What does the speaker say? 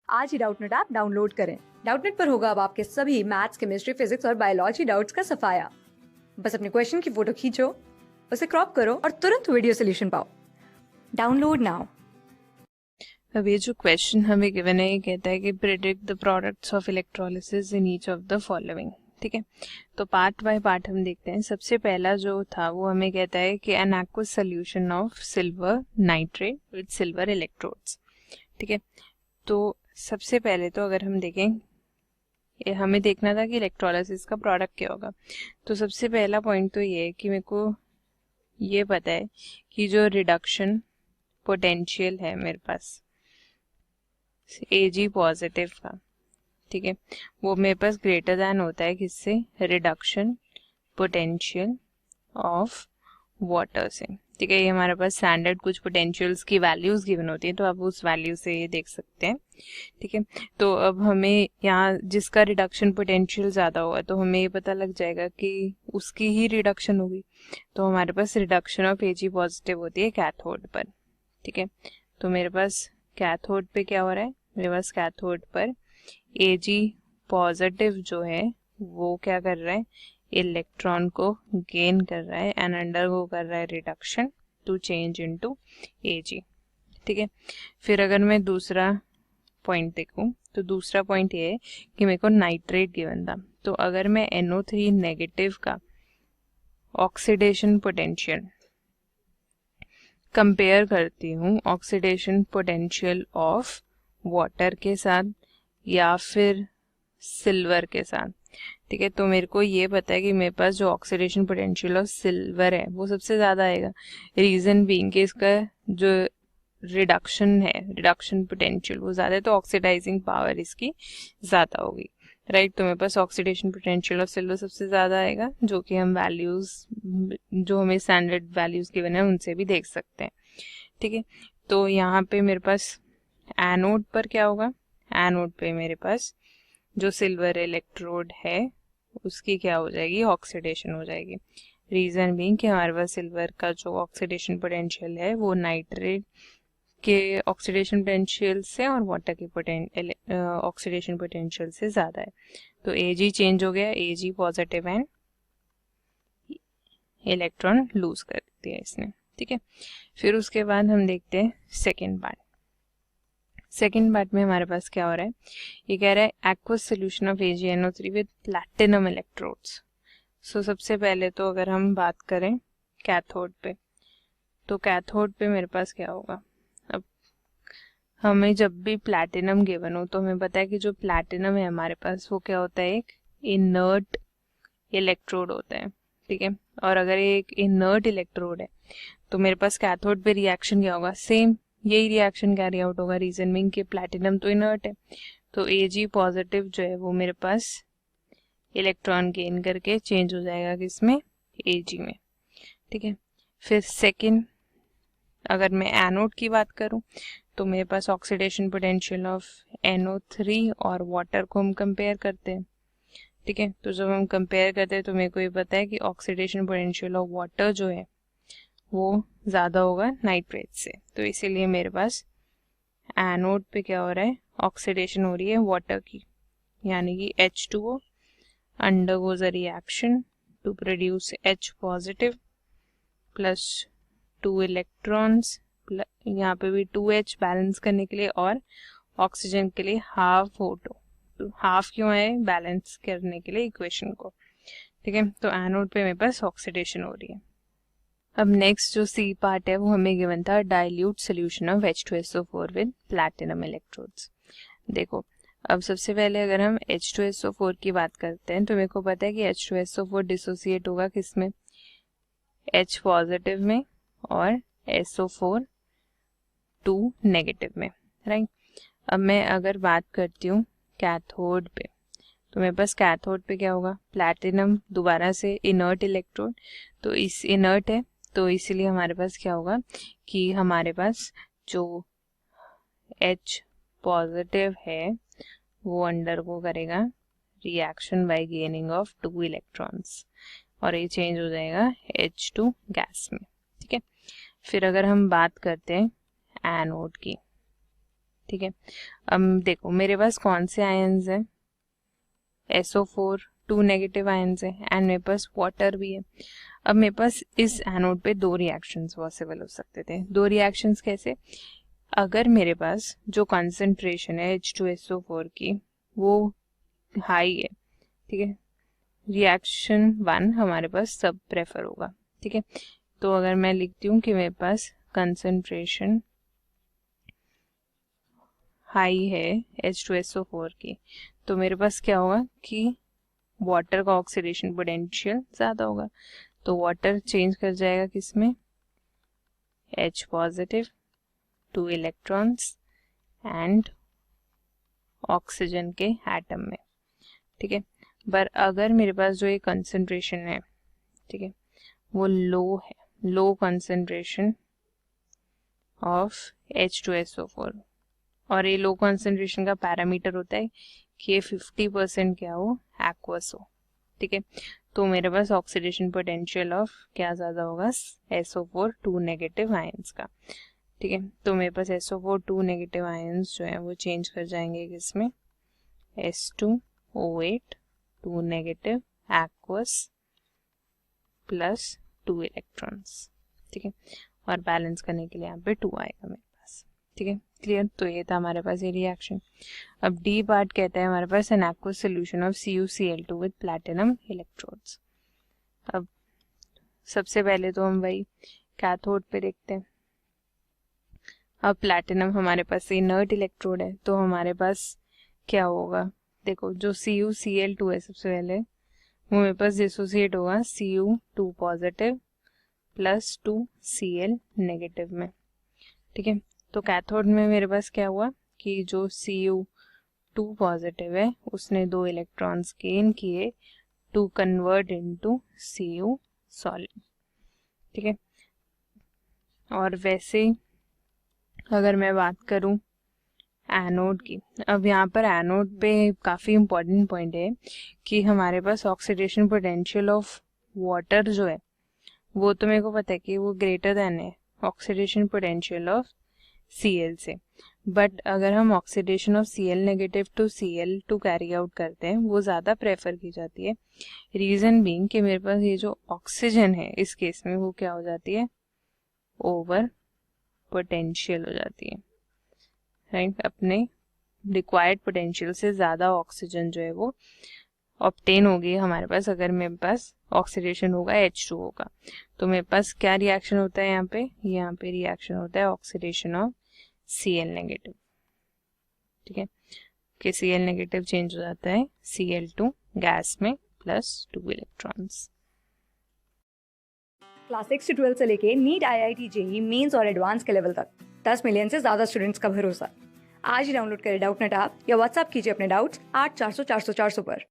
आज ही Doubtnut app download करें। Doubtnut पर होगा अब आपके सभी मैथ्स, केमिस्ट्री, फिजिक्स और बायोलॉजी डाउट्स का सफाया। बस अपने क्वेश्चन की फोटो खींचो, उसे क्रॉप करो और तुरंत वीडियो सोल्यूशन पाओ। Download now. अब ये जो क्वेश्चन हमें गिवन है ये कहता है कि predict the products of electrolysis in each of the following. ठीक है, तो पार्ट बाय पार्ट हम देखते हैं। सबसे पहला जो था वो हमें कहता है कि an aqueous solution of silver nitrate with silver electrodes. ठीक है, तो सबसे पहले तो अगर हम देखें, ये हमें देखना था कि इलेक्ट्रोलिसिस का प्रोडक्ट क्या होगा। तो सबसे पहला पॉइंट तो ये है कि मेरे को ये पता है कि जो रिडक्शन पोटेंशियल है मेरे पास Ag पॉजिटिव का, ठीक है, वो मेरे पास ग्रेटर दैन होता है किससे, रिडक्शन पोटेंशियल ऑफ वाटर से। ठीक है, ये हमारे पास स्टैंडर्ड कुछ पोटेंशियल्स की वैल्यूज गिवन होती है, तो आप उस वैल्यू से ये देख सकते हैं। ठीक है, तो अब हमें यहाँ जिसका रिडक्शन पोटेंशियल ज़्यादा होगा तो हमें ये पता लग जाएगा कि उसकी ही रिडक्शन होगी। तो हमारे पास रिडक्शन ऑफ Ag पॉजिटिव होती है कैथोड पर। ठीक है, तो मेरे पास कैथोड पे क्या हो रहा है, मेरे पास कैथोड पर Ag पॉजिटिव जो है वो क्या कर रहा है, इलेक्ट्रॉन को गेन कर रहा है एंड अंडर को कर रहा है reduction to change into Ag। ठीक है, फिर अगर मैं दूसरा पॉइंट देखूं तो दूसरा पॉइंट ये है कि मेरे को नाइट्रेट गिवन था। तो अगर मैं NO3 नेगेटिव का ऑक्सीडेशन पोटेंशियल कंपेयर करती हूँ ऑक्सीडेशन पोटेंशियल ऑफ वाटर के साथ या फिर सिल्वर के साथ, ठीक है, तो मेरे को ये पता है कि मेरे पास जो ऑक्सीडेशन पोटेंशियल ऑफ सिल्वर है वो सबसे ज़्यादा आएगा। रीज़न बीइंग कि इसका जो रिडक्शन है, रिडक्शन पोटेंशियल वो ज़्यादा है, तो ऑक्सीडाइजिंग पावर इसकी ज़्यादा होगी। राइट, तो मेरे पास ऑक्सीडेशन पोटेंशियल ऑफ सिल्वर सबसे ज़्यादा आएगा, जो कि हम वैल्यूज़ जो हमें स्टैंडर्ड वैल्यूज़ गिवन है उनसे भी देख सकते हैं। ठीक है, तो यहाँ पे मेरे पास एनोड पर क्या होगा, एनोड पे मेरे पास जो सिल्वर इलेक्ट्रोड है उसकी क्या हो जाएगी, ऑक्सीडेशन हो जाएगी। रीज़न बीइंग कि हमारे पास सिल्वर का जो ऑक्सीडेशन पोटेंशियल है वो नाइट्रेट के ऑक्सीडेशन पोटेंशियल से और वाटर के ऑक्सीडेशन पोटेंशियल से ज़्यादा है। तो Ag चेंज हो गया, Ag positive and electron lose कर दिया इसने। ठीक है, फिर उसके बाद हम देखते हैं सेकेंड पार्ट। सेकेंड पार्ट में हमारे पास क्या हो रहा है, ये कह रहा है aqueous solution of AgNO3 with platinum electrodes. So सबसे पहले तो अगर हम बात करें कैथोड पे, तो कैथोड पे मेरे पास क्या होगा, अब हमें जब भी प्लैटिनम गिवन हो तो हमें पता है कि जो प्लैटिनम है हमारे पास वो क्या होता है, एक इनर्ट इलेक्ट्रोड होता है। ठीक है, और अगर ये एक इनर्ट इलेक्ट्रोड है तो मेरे पास कैथोड पे रिएक्शन क्या होगा, सेम यही रिएक्शन कैरी आउट होगा। रीजन मीन कि प्लैटिनम तो इनर्ट है, तो Ag पॉजिटिव जो है वो मेरे पास इलेक्ट्रॉन गेन करके चेंज हो जाएगा किसमें, Ag में। ठीक है, फिर सेकंड अगर मैं एनोड की बात करूं तो मेरे पास ऑक्सीडेशन पोटेंशियल ऑफ NO3 और वाटर को हम कंपेयर करते हैं। ठीक है, तो जब हम कंपेयर करते हैं तो मेरे को ये पता है कि ऑक्सीडेशन पोटेंशियल ऑफ वाटर जो है वो ज़्यादा होगा नाइट्रेट से, तो इसीलिए मेरे पास एनोड पे क्या हो रहा है, ऑक्सीडेशन हो रही है वाटर की, यानी कि H2O undergoes a reaction to produce H positive plus 2 electrons, यहाँ पे भी 2H बैलेंस करने के लिए, और ऑक्सीजन के लिए हाफ O2, तो हाफ क्यों है, बैलेंस करने के लिए इक्वेशन को। ठीक है, तो एनोड पे मेरे पास ऑक्सीडेशन हो रही है। अब नेक्स्ट जो सी पार्ट है वो हमें गिवन था dilute solution of H2SO4 with platinum electrodes. देखो, अब सबसे पहले अगर हम H2SO4 की बात करते हैं तो मेरे को पता है कि H2SO4 डिसोसिएट होगा किसमें, H पॉजिटिव में और SO4 2 नेगेटिव में। राइट, अब मैं अगर बात करती हूँ कैथोड पे, तो मेरे पास कैथोड पे क्या होगा, प्लैटिनम दोबारा से इनर्ट इलेक्ट्रोड, तो इस इनर्ट है तो इसीलिए हमारे पास क्या होगा कि हमारे पास जो H पॉजिटिव है वो अंडर को करेगा reaction by gaining of 2 electrons और ये चेंज हो जाएगा H2 गैस में। ठीक है, फिर अगर हम बात करते हैं एनोड की, ठीक है। अब देखो मेरे पास कौन से आयन्स हैं, SO4 2 नेगेटिव आयन्स है एंड मेरे पास वाटर भी है। अब मेरे पास इस एनोड पे दो रिएक्शंस पॉसिबल हो सकते थे। दो रिएक्शंस कैसे, अगर मेरे पास जो कंसंट्रेशन है H2SO4 की वो हाई है, ठीक है, रिएक्शन 1 हमारे पास सब प्रेफर होगा, ठीक है। तो अगर मैं लिखती हूँ कि मेरे पास कंसंट्रेशन हाई है H2SO4 की, तो मेरे पास क्या होगा कि वाटर का ऑक्सीडेशन पोटेंशियल ज़्यादा होगा। तो वाटर चेंज कर जाएगा किसमें, H positive 2 electrons and oxygen के एटम में, ठीक है। पर अगर मेरे पास जो ये कंसंट्रेशन है, ठीक है, वो लो है, लो कंसंट्रेशन ऑफ H2SO4, और ये लो कंसंट्रेशन का पैरामीटर होता है कि ये 50% क्या हो, एक्वस हो, ठीक है। तो मेरे पास ऑक्सीडेशन पोटेंशियल ऑफ क्या ज़्यादा होगा, SO4 2 नेगेटिव आयंस का, ठीक है। तो मेरे पास SO4 2 नेगेटिव आयंस जो है वो चेंज कर जाएंगे किसमें, S2O8 2 negative aqueous plus 2 electrons, ठीक है, और बैलेंस करने के लिए यहाँ पे 2 आएगा मेरे पास, ठीक है, क्लियर। तो ये था हमारे पास ये रिएक्शन। अब डी पार्ट कहता है हमारे पास an aqueous solution of CuCl2 with platinum electrodes. अब सबसे पहले तो हम वही कैथोड पे देखते हैं। अब प्लैटिनम हमारे पास इनर्ट इलेक्ट्रोड है, तो हमारे पास क्या होगा, देखो जो CuCl2 है सबसे पहले वो मेरे पास डिसोसिएट होगा Cu2 positive plus 2 Cl negative में, ठीक है। तो कैथोड में मेरे पास क्या हुआ कि जो Cu2 पॉजिटिव है उसने 2 इलेक्ट्रॉन्स गेन किए to convert into Cu solid, ठीक है। और वैसे अगर मैं बात करूं एनोड की, अब यहाँ पर एनोड पे काफ़ी इम्पोर्टेंट पॉइंट है कि हमारे पास ऑक्सीडेशन पोटेंशियल ऑफ वाटर जो है वो तो मेरे को पता है कि वो ग्रेटर देन है ऑक्सीडेशन पोटेंशियल ऑफ Cl से, बट अगर हम oxidation of Cl negative to Cl2 carry out करते हैं वो ज़्यादा प्रेफर की जाती है। रीज़न बीइंग कि मेरे पास ये जो ऑक्सीजन है इस केस में वो क्या हो जाती है, ओवर पोटेंशियल हो जाती है, राइट। अपने रिक्वायर्ड पोटेंशियल से ज़्यादा ऑक्सीजन जो है वो ऑब्टेन होगी हमारे पास अगर मेरे पास ऑक्सीडेशन होगा H2 होगा। तो मेरे पास क्या रिएक्शन होता है यहाँ पे रिएक्शन होता है ऑक्सीडेशन ऑफ Cl नेगेटिव, ठीक है, कि Cl नेगेटिव चेंज हो जाता है Cl2 गैस में प्लस 2 इलेक्ट्रॉन्स। क्लास 6 से 12 से लेके नीट, IIT, JEE मेंस और एडवांस के लेवल तक 10 मिलियन से ज्यादा स्टूडेंट्स का भरोसा। आज ही डाउनलोड करें डाउटनेट ऐप या व्हाट्सएप कीजिए अपने डाउट्स 8400 400 400 पर।